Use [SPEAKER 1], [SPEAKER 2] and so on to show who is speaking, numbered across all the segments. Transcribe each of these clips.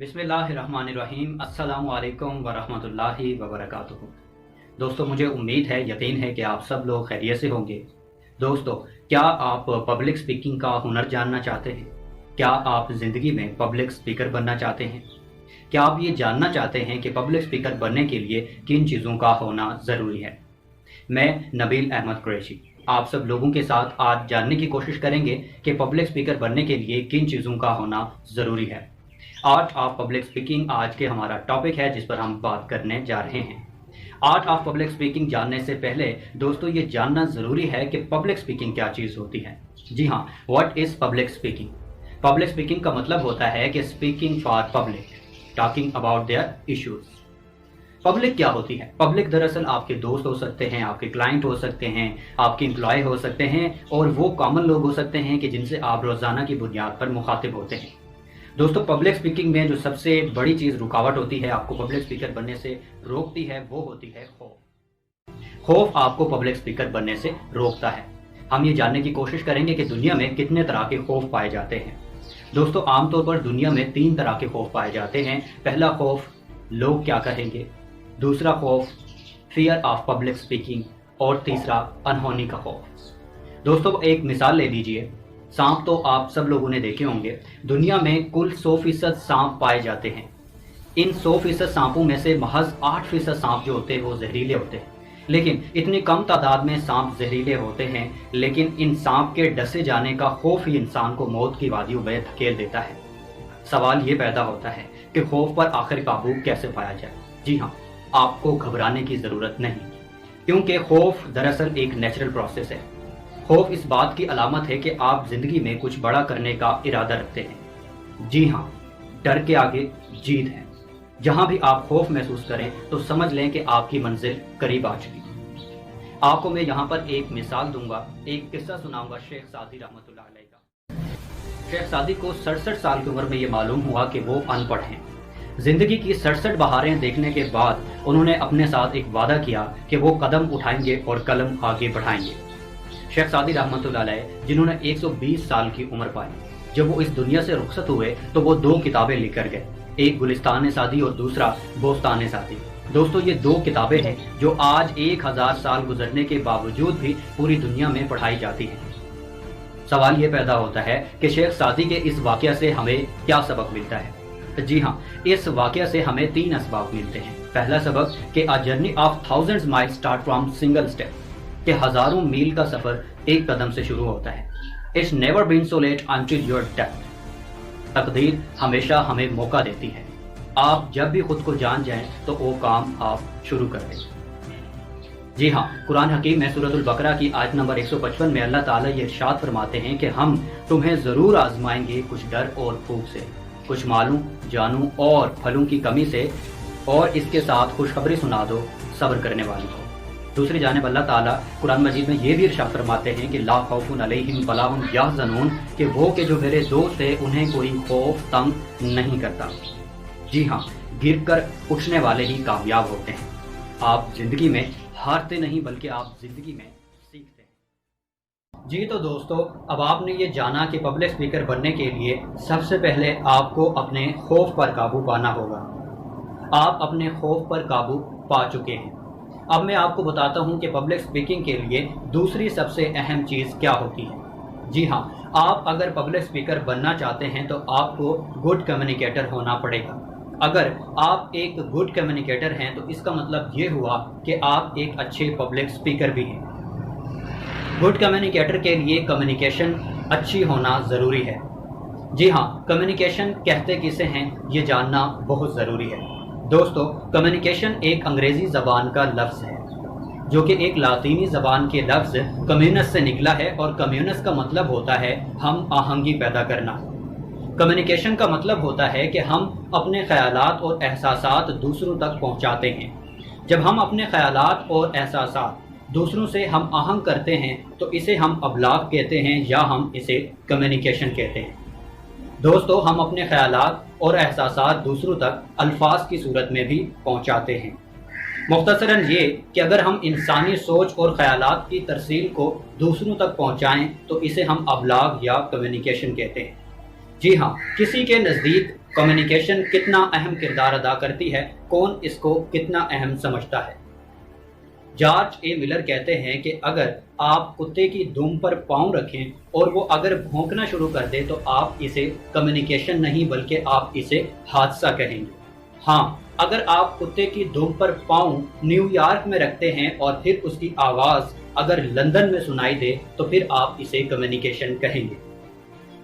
[SPEAKER 1] بسم اللہ الرحمن الرحیم۔ السلام علیکم ورحمۃ اللہ وبرکاتہ۔ دوستو، مجھے امید ہے، یقین ہے کہ آپ سب لوگ خیریت سے ہوں گے۔ دوستو، کیا آپ پبلک سپیکنگ کا ہنر جاننا چاہتے ہیں؟ کیا آپ زندگی میں پبلک سپیکر بننا چاہتے ہیں؟ کیا آپ یہ جاننا چاہتے ہیں کہ پبلک سپیکر بننے کے لیے کن چیزوں کا ہونا ضروری ہے؟ میں نبیل احمد قریشی آپ سب لوگوں کے ساتھ آج جاننے کی کوشش کریں گے کہ پبلک سپیکر بننے کے لیے کن چیزوں کا ہونا ضروری ہے۔ آرٹ آف پبلک سپیکنگ آج کے ہمارا ٹاپک ہے جس پر ہم بات کرنے جا رہے ہیں۔ آرٹ آف پبلک سپیکنگ جاننے سے پہلے دوستو یہ جاننا ضروری ہے کہ پبلک سپیکنگ کیا چیز ہوتی ہے۔ جی ہاں، what is public speaking? Public speaking کا مطلب ہوتا ہے کہ speaking for public, talking about their issues. Public کیا ہوتی ہے؟ پبلک دراصل آپ کے دوست ہو سکتے ہیں، آپ کے کلائنٹ ہو سکتے ہیں، آپ کے امپلائی ہو سکتے ہیں، اور وہ کامن لوگ ہو سکتے ہیں کہ جن سے آپ روزانہ کی بنیاد پر مخاطب ہوتے ہیں۔ دوستو، پبلک سپیکنگ میں جو سب سے بڑی چیز رکاوٹ ہوتی ہے، آپ کو پبلک سپیکر بننے سے روکتی ہے، وہ ہوتی ہے خوف۔ خوف آپ کو پبلک سپیکر بننے سے روکتا ہے۔ ہم یہ جاننے کی کوشش کریں گے کہ دنیا میں کتنے طرح کے خوف پائے جاتے ہیں۔ دوستو، عام طور پر دنیا میں 3 طرح کے خوف پائے جاتے ہیں۔ پہلا خوف، لوگ کیا کہیں گے۔ دوسرا خوف، فیئر آف پبلک سپیکنگ، اور تیسرا، انہونی کا خوف۔ دوستو، ایک مثال لے لیجئے۔ سانپ تو آپ سب لوگوں نے دیکھے ہوں گے۔ دنیا میں کل 100% سانپ پائے جاتے ہیں۔ ان 100% سانپوں میں سے محض 8% سانپ جو ہوتے ہیں وہ زہریلے ہوتے ہیں۔ لیکن اتنی کم تعداد میں سانپ زہریلے ہوتے ہیں، لیکن ان سانپ کے ڈسے جانے کا خوف ہی انسان کو موت کی وادیوں میں دھکیل دیتا ہے۔ سوال یہ پیدا ہوتا ہے کہ خوف پر آخر قابو کیسے پایا جائے؟ جی ہاں، آپ کو گھبرانے کی ضرورت نہیں، کیونکہ خوف دراصل ایک نیچرل پروسیس ہے۔ خوف اس بات کی علامت ہے کہ آپ زندگی میں کچھ بڑا کرنے کا ارادہ رکھتے ہیں۔ جی ہاں، ڈر کے آگے جیت ہے۔ جہاں بھی آپ خوف محسوس کریں تو سمجھ لیں کہ آپ کی منزل قریب آ چکی۔ آپ کو میں یہاں پر ایک مثال دوں گا، ایک قصہ سناؤں گا شیخ سعدی رحمۃ اللہ علیہ کا۔ شیخ سعدی کو 67 سال کی عمر میں یہ معلوم ہوا کہ وہ ان پڑھ ہیں۔ زندگی کی 67 بہاریں دیکھنے کے بعد انہوں نے اپنے ساتھ ایک وعدہ کیا کہ وہ قدم اٹھائیں گے اور قلم آگے بڑھائیں گے۔ شیخ سعدی رحمۃ اللہ علیہ، جنہوں نے 120 سال کی عمر پائی، جب وہ اس دنیا سے رخصت ہوئے تو وہ 2 کتابیں لکھ کر گئے، ایک گلستان سعدی اور دوسرا بوستان سعدی۔ دوستو، یہ 2 کتابیں ہیں جو آج 1000 سال گزرنے کے باوجود بھی پوری دنیا میں پڑھائی جاتی ہیں۔ سوال یہ پیدا ہوتا ہے کہ شیخ سعدی کے اس واقعہ سے ہمیں کیا سبق ملتا ہے؟ جی ہاں، اس واقعہ سے ہمیں 3 اسباق ملتے ہیں۔ پہلا سبق کہ a journey of thousands miles start from single step، کہ ہزاروں میل کا سفر ایک قدم سے شروع ہوتا ہے۔ It's never been so late until your death۔ تقدیر ہمیشہ ہمیں موقع دیتی ہے۔ آپ جب بھی خود کو جان جائیں تو وہ کام آپ شروع کر دیں۔ جی ہاں، قرآن حکیم میں سورۃ البقرہ کی آیت نمبر 155 میں اللہ تعالیٰ یہ ارشاد فرماتے ہیں کہ ہم تمہیں ضرور آزمائیں گے، کچھ ڈر اور بھوک سے، کچھ مالوں، جانوں اور پھلوں کی کمی سے، اور اس کے ساتھ خوشخبری سنا دو صبر کرنے والوں کو۔ دوسری جانب اللہ تعالیٰ قرآن مجید میں یہ بھی ارشاد فرماتے ہیں کہ لا خوف علیہم ولا ہم یحزنون، کہ وہ کہ جو میرے دوست ہیں انہیں کوئی خوف تنگ نہیں کرتا۔ جی ہاں، گر کر اٹھنے والے ہی کامیاب ہوتے ہیں۔ آپ زندگی میں ہارتے نہیں بلکہ آپ زندگی میں سیکھتے ہیں۔ جی تو دوستو، اب آپ نے یہ جانا کہ پبلک سپیکر بننے کے لیے سب سے پہلے آپ کو اپنے خوف پر قابو پانا ہوگا۔ آپ اپنے خوف پر قابو پا چکے ہیں۔ اب میں آپ کو بتاتا ہوں کہ پبلک سپیکنگ کے لیے دوسری سب سے اہم چیز کیا ہوتی ہے۔ جی ہاں، آپ اگر پبلک سپیکر بننا چاہتے ہیں تو آپ کو گڈ کمیونیکیٹر ہونا پڑے گا۔ اگر آپ ایک گڈ کمیونیکیٹر ہیں تو اس کا مطلب یہ ہوا کہ آپ ایک اچھے پبلک سپیکر بھی ہیں۔ گڈ کمیونیکیٹر کے لیے کمیونیکیشن اچھی ہونا ضروری ہے۔ جی ہاں، کمیونیکیشن کہتے کسے ہیں یہ جاننا بہت ضروری ہے۔ دوستو، کمیونیکیشن ایک انگریزی زبان کا لفظ ہے جو کہ ایک لاطینی زبان کے لفظ کمیونس سے نکلا ہے، اور کمیونس کا مطلب ہوتا ہے ہم آہنگی پیدا کرنا۔ کمیونیکیشن کا مطلب ہوتا ہے کہ ہم اپنے خیالات اور احساسات دوسروں تک پہنچاتے ہیں۔ جب ہم اپنے خیالات اور احساسات دوسروں سے ہم آہنگ کرتے ہیں تو اسے ہم ابلاغ کہتے ہیں یا ہم اسے کمیونیکیشن کہتے ہیں۔ دوستو، ہم اپنے خیالات اور احساسات دوسروں تک الفاظ کی صورت میں بھی پہنچاتے ہیں۔ مختصراً یہ کہ اگر ہم انسانی سوچ اور خیالات کی ترسیل کو دوسروں تک پہنچائیں تو اسے ہم ابلاغ یا کمیونیکیشن کہتے ہیں۔ جی ہاں، کسی کے نزدیک کمیونیکیشن کتنا اہم کردار ادا کرتی ہے، کون اس کو کتنا اہم سمجھتا ہے؟ جارج اے ملر کہتے ہیں کہ اگر آپ کتے کی دم پر پاؤں رکھیں اور وہ اگر بھونکنا شروع کر دے تو آپ اسے کمیونیکیشن نہیں بلکہ آپ اسے حادثہ کہیں گے۔ ہاں، اگر آپ کتے کی دم پر پاؤں نیو یارک میں رکھتے ہیں اور پھر اس کی آواز اگر لندن میں سنائی دے تو پھر آپ اسے کمیونیکیشن کہیں گے۔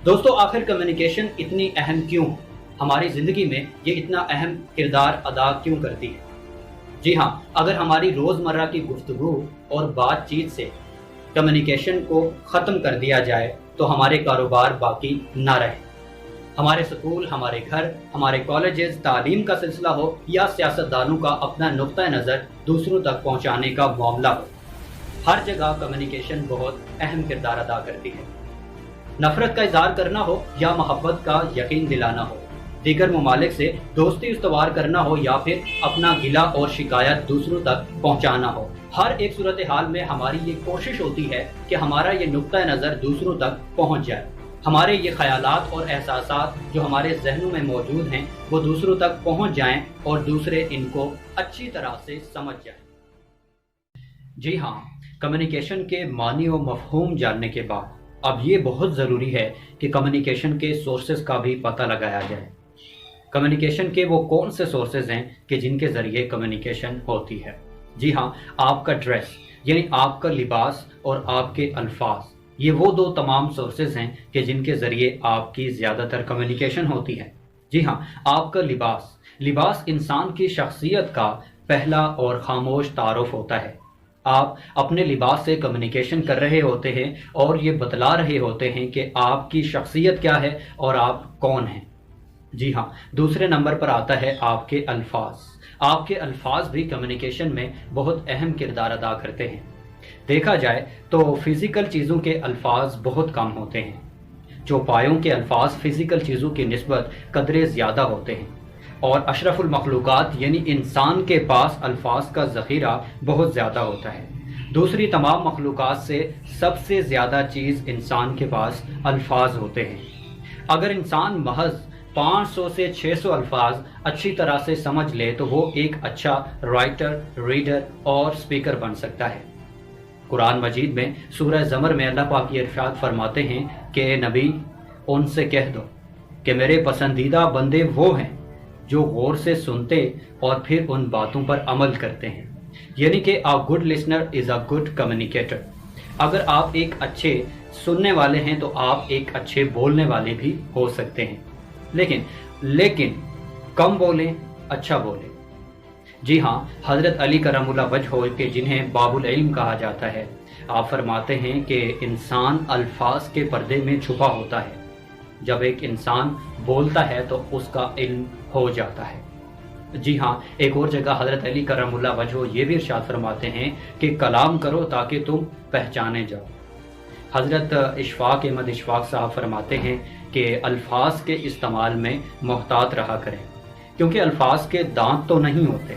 [SPEAKER 1] دوستو، آخر کمیونیکیشن اتنی اہم کیوں؟ ہماری زندگی میں یہ اتنا اہم کردار ادا کیوں کرتی ہے؟ جی ہاں، اگر ہماری روزمرہ کی گفتگو اور بات چیت سے کمیونیکیشن کو ختم کر دیا جائے تو ہمارے کاروبار باقی نہ رہے۔ ہمارے سکول، ہمارے گھر، ہمارے کالجز، تعلیم کا سلسلہ ہو یا سیاستدانوں کا اپنا نقطہ نظر دوسروں تک پہنچانے کا معاملہ ہو، ہر جگہ کمیونیکیشن بہت اہم کردار ادا کرتی ہے۔ نفرت کا اظہار کرنا ہو یا محبت کا یقین دلانا ہو، دیگر ممالک سے دوستی استوار کرنا ہو یا پھر اپنا گلہ اور شکایت دوسروں تک پہنچانا ہو، ہر ایک صورتحال میں ہماری یہ کوشش ہوتی ہے کہ ہمارا یہ نقطہ نظر دوسروں تک پہنچ جائے، ہمارے یہ خیالات اور احساسات جو ہمارے ذہنوں میں موجود ہیں وہ دوسروں تک پہنچ جائیں اور دوسرے ان کو اچھی طرح سے سمجھ جائیں۔ جی ہاں، کمیونیکیشن کے معنی و مفہوم جاننے کے بعد اب یہ بہت ضروری ہے کہ کمیونیکیشن کے سورسز کا بھی پتہ لگایا جائے۔ کمیونیکیشن کے وہ کون سے سورسز ہیں کہ جن کے ذریعے کمیونیکیشن ہوتی ہے؟ جی ہاں، آپ کا ڈریس یعنی آپ کا لباس اور آپ کے الفاظ، یہ وہ دو تمام سورسز ہیں کہ جن کے ذریعے آپ کی زیادہ تر کمیونیکیشن ہوتی ہے۔ جی ہاں، آپ کا لباس انسان کی شخصیت کا پہلا اور خاموش تعارف ہوتا ہے۔ آپ اپنے لباس سے کمیونیکیشن کر رہے ہوتے ہیں اور یہ بتلا رہے ہوتے ہیں کہ آپ کی شخصیت کیا ہے اور آپ کون ہیں۔ جی ہاں، دوسرے نمبر پر آتا ہے آپ کے الفاظ۔ آپ کے الفاظ بھی کمیونیکیشن میں بہت اہم کردار ادا کرتے ہیں۔ دیکھا جائے تو فزیکل چیزوں کے الفاظ بہت کم ہوتے ہیں، چوپایوں کے الفاظ فزیکل چیزوں کی نسبت قدرے زیادہ ہوتے ہیں، اور اشرف المخلوقات یعنی انسان کے پاس الفاظ کا ذخیرہ بہت زیادہ ہوتا ہے۔ دوسری تمام مخلوقات سے سب سے زیادہ چیز انسان کے پاس الفاظ ہوتے ہیں۔ اگر انسان محض 500 سے 600 الفاظ اچھی طرح سے سمجھ لے تو وہ ایک اچھا رائٹر، ریڈر اور سپیکر بن سکتا ہے۔ قرآن مجید میں سورہ زمر میں اللہ پاک یہ ارشاد فرماتے ہیں کہ اے نبی، ان سے کہہ دو کہ میرے پسندیدہ بندے وہ ہیں جو غور سے سنتے اور پھر ان باتوں پر عمل کرتے ہیں، یعنی کہ a good listener is a good communicator۔ اگر آپ ایک اچھے سننے والے ہیں تو آپ ایک اچھے بولنے والے بھی ہو سکتے ہیں، لیکن کم بولیں، اچھا بولیں۔ جی ہاں، حضرت علی کرم اللہ وجہہ کہ جنہیں باب العلم کہا جاتا ہے، آپ فرماتے ہیں کہ انسان الفاظ کے پردے میں چھپا ہوتا ہے، جب ایک انسان بولتا ہے تو اس کا علم ہو جاتا ہے۔ جی ہاں، ایک اور جگہ حضرت علی کرم اللہ وجہہ یہ بھی ارشاد فرماتے ہیں کہ کلام کرو تاکہ تم پہچانے جاؤ۔ حضرت اشفاق احمد اشفاق صاحب فرماتے ہیں کہ الفاظ کے استعمال میں محتاط رہا کریں، کیونکہ الفاظ کے دانت تو نہیں ہوتے،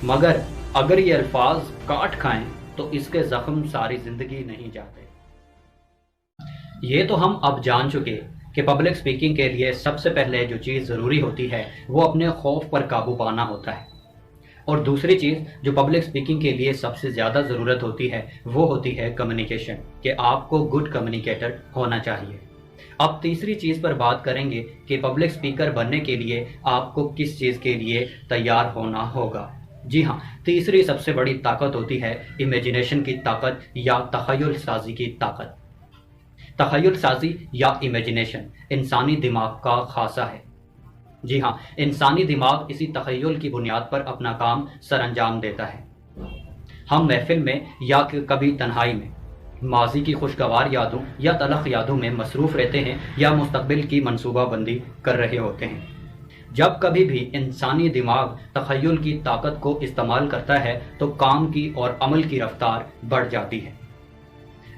[SPEAKER 1] مگر اگر یہ الفاظ کاٹ کھائیں تو اس کے زخم ساری زندگی نہیں جاتے۔ یہ تو ہم اب جان چکے کہ پبلک سپیکنگ کے لیے سب سے پہلے جو چیز ضروری ہوتی ہے وہ اپنے خوف پر قابو پانا ہوتا ہے، اور دوسری چیز جو پبلک سپیکنگ کے لیے سب سے زیادہ ضرورت ہوتی ہے وہ ہوتی ہے کمیونیکیشن، کہ آپ کو گڈ کمیونیکیٹر ہونا چاہیے۔ اب تیسری چیز پر بات کریں گے کہ پبلک سپیکر بننے کے لیے آپ کو کس چیز کے لیے تیار ہونا ہوگا۔ جی ہاں، تیسری سب سے بڑی طاقت ہوتی ہے امیجنیشن کی طاقت یا تخیل سازی کی طاقت۔ تخیل سازی یا امیجنیشن انسانی دماغ کا خاصہ ہے۔ جی ہاں، انسانی دماغ اسی تخیل کی بنیاد پر اپنا کام سر انجام دیتا ہے۔ ہم محفل میں یا کبھی تنہائی میں ماضی کی خوشگوار یادوں یا تلخ یادوں میں مصروف رہتے ہیں یا مستقبل کی منصوبہ بندی کر رہے ہوتے ہیں۔ جب کبھی بھی انسانی دماغ تخیل کی طاقت کو استعمال کرتا ہے تو کام کی اور عمل کی رفتار بڑھ جاتی ہے۔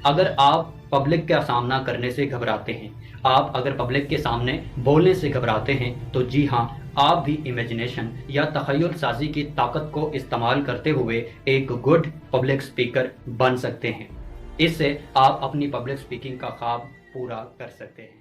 [SPEAKER 1] اگر آپ پبلک کا سامنا کرنے سے گھبراتے ہیں، آپ اگر پبلک کے سامنے بولنے سے گھبراتے ہیں تو جی ہاں، آپ بھی امیجنیشن یا تخیل سازی کی طاقت کو استعمال کرتے ہوئے ایک گڈ پبلک سپیکر بن سکتے ہیں۔ اس سے آپ اپنی پبلک سپیکنگ کا خواب پورا کر سکتے ہیں۔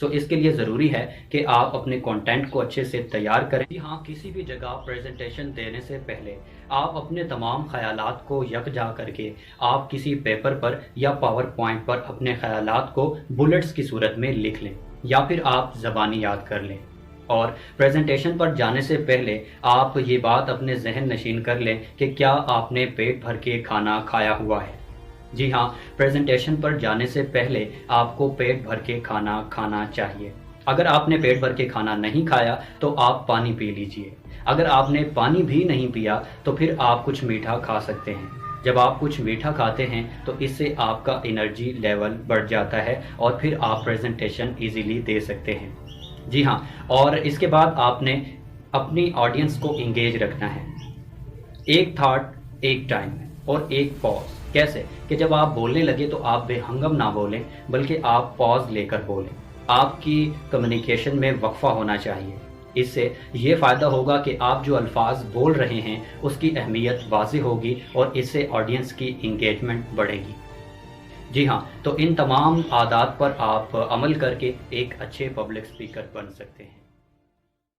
[SPEAKER 1] سو اس کے لیے ضروری ہے کہ آپ اپنے کنٹینٹ کو اچھے سے تیار کریں۔ جی ہاں، کسی بھی جگہ پریزنٹیشن دینے سے پہلے آپ اپنے تمام خیالات کو یکجا کر کے آپ کسی پیپر پر یا پاور پوائنٹ پر اپنے خیالات کو بلٹس کی صورت میں لکھ لیں یا پھر آپ زبانی یاد کر لیں، اور پریزنٹیشن پر جانے سے پہلے آپ یہ بات اپنے ذہن نشین کر لیں کہ کیا آپ نے پیٹ بھر کے کھانا کھایا ہوا ہے۔ جی ہاں، پریزنٹیشن پر جانے سے پہلے آپ کو پیٹ بھر کے کھانا کھانا چاہیے۔ اگر آپ نے پیٹ بھر کے کھانا نہیں کھایا تو آپ پانی پی لیجئے۔ اگر آپ نے پانی بھی نہیں پیا تو پھر آپ کچھ میٹھا کھا سکتے ہیں۔ جب آپ کچھ میٹھا کھاتے ہیں تو اس سے آپ کا انرجی لیول بڑھ جاتا ہے اور پھر آپ پریزنٹیشن ایزیلی دے سکتے ہیں۔ جی ہاں، اور اس کے بعد آپ نے اپنی آڈینس کو انگیج رکھنا ہے۔ ایک تھاٹ ایک ٹائم اور ایک پاز۔ کیسے؟ کہ جب آپ بولنے لگے تو آپ بے ہنگم نہ بولیں بلکہ آپ پاز لے کر بولیں۔ آپ کی کمیونیکیشن میں وقفہ ہونا چاہیے۔ اس سے یہ فائدہ ہوگا کہ آپ جو الفاظ بول رہے ہیں اس کی اہمیت واضح ہوگی اور اس سے آڈینس کی انگیجمنٹ بڑھے گی۔ جی ہاں، تو ان تمام عادات پر آپ عمل کر کے ایک اچھے پبلک اسپیکر بن سکتے ہیں۔